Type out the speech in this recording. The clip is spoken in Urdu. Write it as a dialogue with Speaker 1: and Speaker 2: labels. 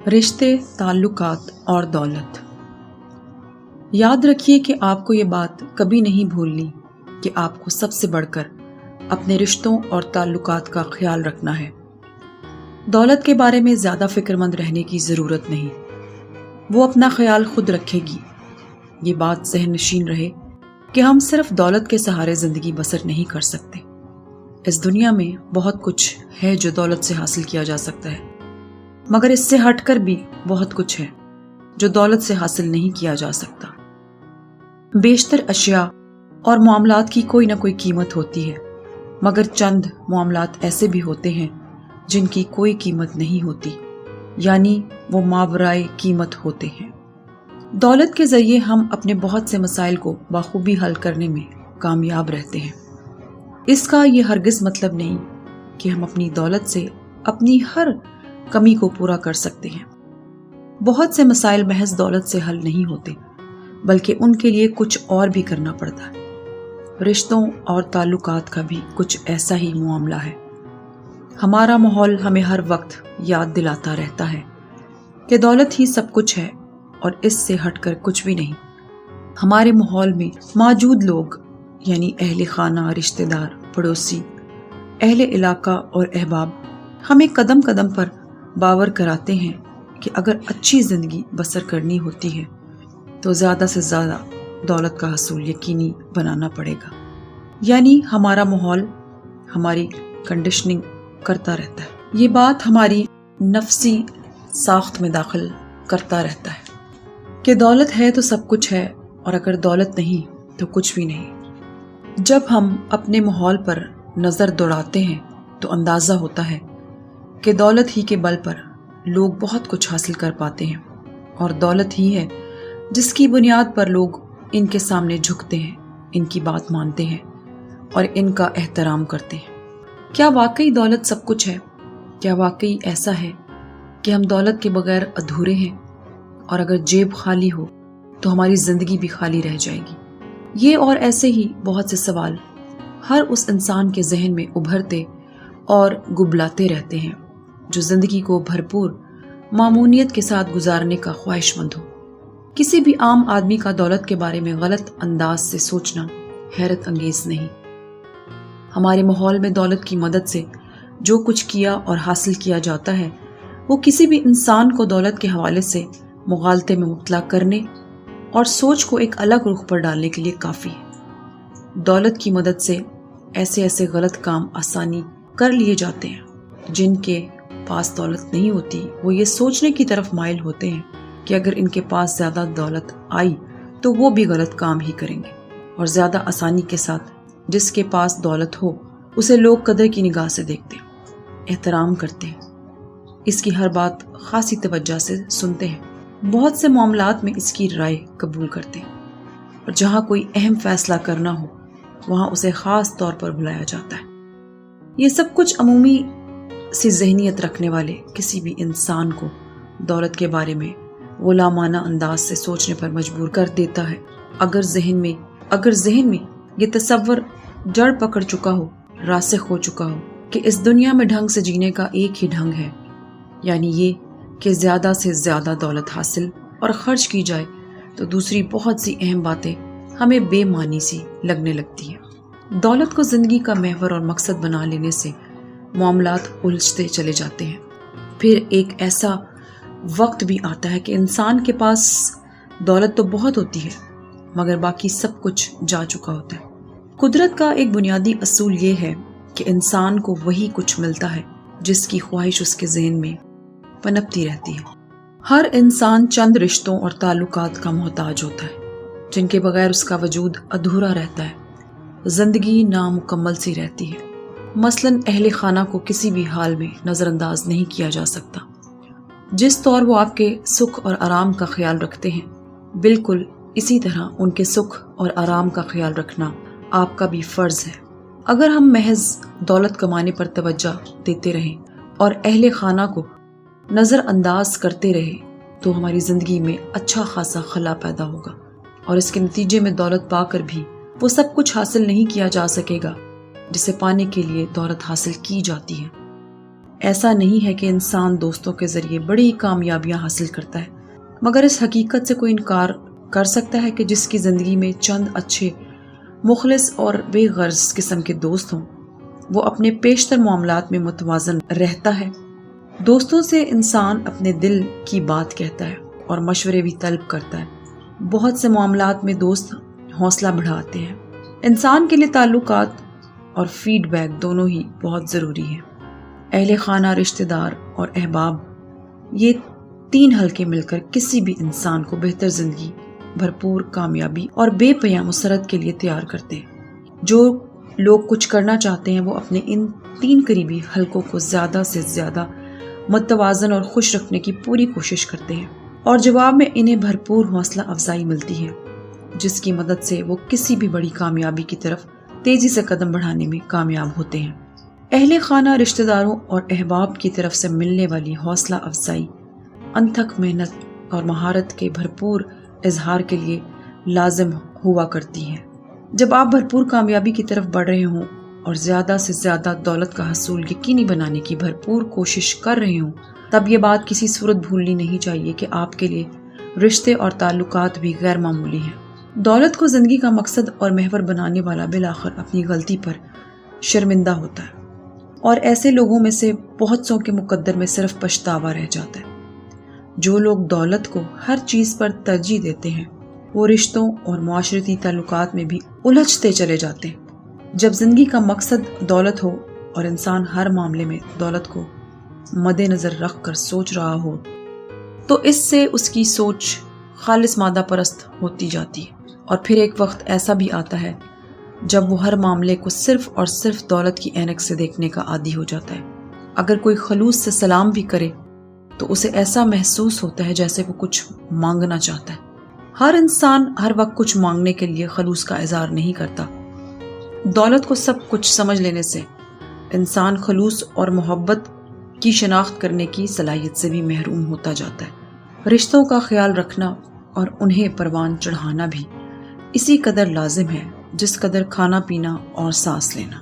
Speaker 1: رشتے، تعلقات اور دولت۔ یاد رکھیے کہ آپ کو یہ بات کبھی نہیں بھولنی کہ آپ کو سب سے بڑھ کر اپنے رشتوں اور تعلقات کا خیال رکھنا ہے۔ دولت کے بارے میں زیادہ فکر مند رہنے کی ضرورت نہیں، وہ اپنا خیال خود رکھے گی۔ یہ بات ذہن نشین رہے کہ ہم صرف دولت کے سہارے زندگی بسر نہیں کر سکتے۔ اس دنیا میں بہت کچھ ہے جو دولت سے حاصل کیا جا سکتا ہے، مگر اس سے ہٹ کر بھی بہت کچھ ہے جو دولت سے حاصل نہیں کیا جا سکتا۔ بیشتر اشیاء اور معاملات کی کوئی نہ کوئی قیمت ہوتی ہے، مگر چند معاملات ایسے بھی ہوتے ہیں جن کی کوئی قیمت نہیں ہوتی، یعنی وہ ماورائے قیمت ہوتے ہیں۔ دولت کے ذریعے ہم اپنے بہت سے مسائل کو بخوبی حل کرنے میں کامیاب رہتے ہیں۔ اس کا یہ ہرگز مطلب نہیں کہ ہم اپنی دولت سے اپنی ہر کمی کو پورا کر سکتے ہیں۔ بہت سے مسائل محض دولت سے حل نہیں ہوتے، بلکہ ان کے لیے کچھ اور بھی کرنا پڑتا ہے۔ رشتوں اور تعلقات کا بھی کچھ ایسا ہی معاملہ ہے۔ ہمارا ماحول ہمیں ہر وقت یاد دلاتا رہتا ہے کہ دولت ہی سب کچھ ہے اور اس سے ہٹ کر کچھ بھی نہیں۔ ہمارے ماحول میں موجود لوگ، یعنی اہل خانہ، رشتہ دار، پڑوسی، اہل علاقہ اور احباب ہمیں قدم قدم پر باور کراتے ہیں کہ اگر اچھی زندگی بسر کرنی ہوتی ہے تو زیادہ سے زیادہ دولت کا حصول یقینی بنانا پڑے گا۔ یعنی ہمارا ماحول ہماری کنڈیشننگ کرتا رہتا ہے، یہ بات ہماری نفسی ساخت میں داخل کرتا رہتا ہے کہ دولت ہے تو سب کچھ ہے، اور اگر دولت نہیں تو کچھ بھی نہیں۔ جب ہم اپنے ماحول پر نظر دوڑاتے ہیں تو اندازہ ہوتا ہے کہ دولت ہی کے بل پر لوگ بہت کچھ حاصل کر پاتے ہیں، اور دولت ہی ہے جس کی بنیاد پر لوگ ان کے سامنے جھکتے ہیں، ان کی بات مانتے ہیں اور ان کا احترام کرتے ہیں۔ کیا واقعی دولت سب کچھ ہے؟ کیا واقعی ایسا ہے کہ ہم دولت کے بغیر ادھورے ہیں، اور اگر جیب خالی ہو تو ہماری زندگی بھی خالی رہ جائے گی؟ یہ اور ایسے ہی بہت سے سوال ہر اس انسان کے ذہن میں ابھرتے اور گبلاتے رہتے ہیں جو زندگی کو بھرپور مامونیت کے ساتھ گزارنے کا خواہش مند ہو۔ کسی بھی عام آدمی کا دولت کے بارے میں غلط انداز سے سوچنا حیرت انگیز نہیں۔ ہمارے ماحول میں دولت کی مدد سے جو کچھ کیا اور حاصل کیا جاتا ہے وہ کسی بھی انسان کو دولت کے حوالے سے مغالطے میں مبتلا کرنے اور سوچ کو ایک الگ رخ پر ڈالنے کے لیے کافی ہے۔ دولت کی مدد سے ایسے غلط کام آسانی کر لیے جاتے ہیں۔ جن کے پاس دولت نہیں ہوتی وہ یہ سوچنے کی طرف مائل ہوتے ہیں کہ اگر ان کے پاس زیادہ دولت آئی تو وہ بھی غلط کام ہی کریں گے، اور زیادہ آسانی کے ساتھ جس کے پاس دولت ہو اسے لوگ قدر کی نگاہ سے دیکھتے ہیں، احترام کرتے ہیں، اس کی ہر بات خاصی توجہ سے سنتے ہیں، بہت سے معاملات میں اس کی رائے قبول کرتے ہیں، اور جہاں کوئی اہم فیصلہ کرنا ہو وہاں اسے خاص طور پر بلایا جاتا ہے۔ یہ سب کچھ عمومی سی ذہنیت رکھنے والے کسی بھی انسان کو دولت کے بارے میں غلامانہ انداز سے سوچنے پر مجبور کر دیتا ہے۔ اگر ذہن میں یہ تصور جڑ پکڑ چکا ہو، راسخ ہو چکا ہو کہ اس دنیا میں ڈھنگ سے جینے کا ایک ہی ڈھنگ ہے، یعنی یہ کہ زیادہ سے زیادہ دولت حاصل اور خرچ کی جائے، تو دوسری بہت سی اہم باتیں ہمیں بے معنی سی لگنے لگتی ہیں۔ دولت کو زندگی کا محور اور مقصد بنا لینے سے معاملات الجھتے چلے جاتے ہیں۔ پھر ایک ایسا وقت بھی آتا ہے کہ انسان کے پاس دولت تو بہت ہوتی ہے، مگر باقی سب کچھ جا چکا ہوتا ہے۔ قدرت کا ایک بنیادی اصول یہ ہے کہ انسان کو وہی کچھ ملتا ہے جس کی خواہش اس کے ذہن میں پنپتی رہتی ہے۔ ہر انسان چند رشتوں اور تعلقات کا محتاج ہوتا ہے جن کے بغیر اس کا وجود ادھورا رہتا ہے، زندگی نامکمل سی رہتی ہے۔ مثلاً اہل خانہ کو کسی بھی حال میں نظر انداز نہیں کیا جا سکتا۔ جس طور وہ آپ کے سکھ اور آرام کا خیال رکھتے ہیں، بالکل اسی طرح ان کے سکھ اور آرام کا خیال رکھنا آپ کا بھی فرض ہے۔ اگر ہم محض دولت کمانے پر توجہ دیتے رہیں اور اہل خانہ کو نظر انداز کرتے رہے تو ہماری زندگی میں اچھا خاصا خلا پیدا ہوگا، اور اس کے نتیجے میں دولت پا کر بھی وہ سب کچھ حاصل نہیں کیا جا سکے گا جسے پانے کے لیے دولت حاصل کی جاتی ہے۔ ایسا نہیں ہے کہ انسان دوستوں کے ذریعے بڑی کامیابیاں حاصل کرتا ہے، مگر اس حقیقت سے کوئی انکار کر سکتا ہے کہ جس کی زندگی میں چند اچھے، مخلص اور بے غرض قسم کے دوست ہوں، وہ اپنے پیشتر معاملات میں متوازن رہتا ہے۔ دوستوں سے انسان اپنے دل کی بات کہتا ہے اور مشورے بھی طلب کرتا ہے۔ بہت سے معاملات میں دوست حوصلہ بڑھاتے ہیں۔ انسان کے لیے تعلقات اور فیڈ بیک دونوں ہی بہت ضروری ہیں۔ اہل خانہ، رشتہ دار اور احباب، یہ تین حلقے مل کر کسی بھی انسان کو بہتر زندگی، بھرپور کامیابی اور بے پناہ مسرت کے لیے تیار کرتے ہیں۔ جو لوگ کچھ کرنا چاہتے ہیں وہ اپنے ان تین قریبی حلقوں کو زیادہ سے زیادہ متوازن اور خوش رکھنے کی پوری کوشش کرتے ہیں، اور جواب میں انہیں بھرپور حوصلہ افزائی ملتی ہے، جس کی مدد سے وہ کسی بھی بڑی کامیابی کی طرف تیزی سے قدم بڑھانے میں کامیاب ہوتے ہیں۔ اہل خانہ، رشتہ داروں اور احباب کی طرف سے ملنے والی حوصلہ افزائی انتھک محنت اور مہارت کے بھرپور اظہار کے لیے لازم ہوا کرتی ہے۔ جب آپ بھرپور کامیابی کی طرف بڑھ رہے ہوں اور زیادہ سے زیادہ دولت کا حصول یقینی بنانے کی بھرپور کوشش کر رہے ہوں، تب یہ بات کسی صورت بھولنی نہیں چاہیے کہ آپ کے لیے رشتے اور تعلقات بھی غیر معمولی ہیں۔ دولت کو زندگی کا مقصد اور محور بنانے والا بالآخر اپنی غلطی پر شرمندہ ہوتا ہے، اور ایسے لوگوں میں سے بہت سو کے مقدر میں صرف پچھتاوا رہ جاتا ہے۔ جو لوگ دولت کو ہر چیز پر ترجیح دیتے ہیں، وہ رشتوں اور معاشرتی تعلقات میں بھی الجھتے چلے جاتے ہیں۔ جب زندگی کا مقصد دولت ہو اور انسان ہر معاملے میں دولت کو مد نظر رکھ کر سوچ رہا ہو، تو اس سے اس کی سوچ خالص مادہ پرست ہوتی جاتی ہے، اور پھر ایک وقت ایسا بھی آتا ہے جب وہ ہر معاملے کو صرف اور صرف دولت کی عینک سے دیکھنے کا عادی ہو جاتا ہے۔ اگر کوئی خلوص سے سلام بھی کرے تو اسے ایسا محسوس ہوتا ہے جیسے وہ کچھ مانگنا چاہتا ہے۔ ہر انسان ہر وقت کچھ مانگنے کے لیے خلوص کا اظہار نہیں کرتا۔ دولت کو سب کچھ سمجھ لینے سے انسان خلوص اور محبت کی شناخت کرنے کی صلاحیت سے بھی محروم ہوتا جاتا ہے۔ رشتوں کا خیال رکھنا اور انہیں پروان چڑھانا بھی اسی قدر لازم ہے جس قدر کھانا پینا اور سانس لینا۔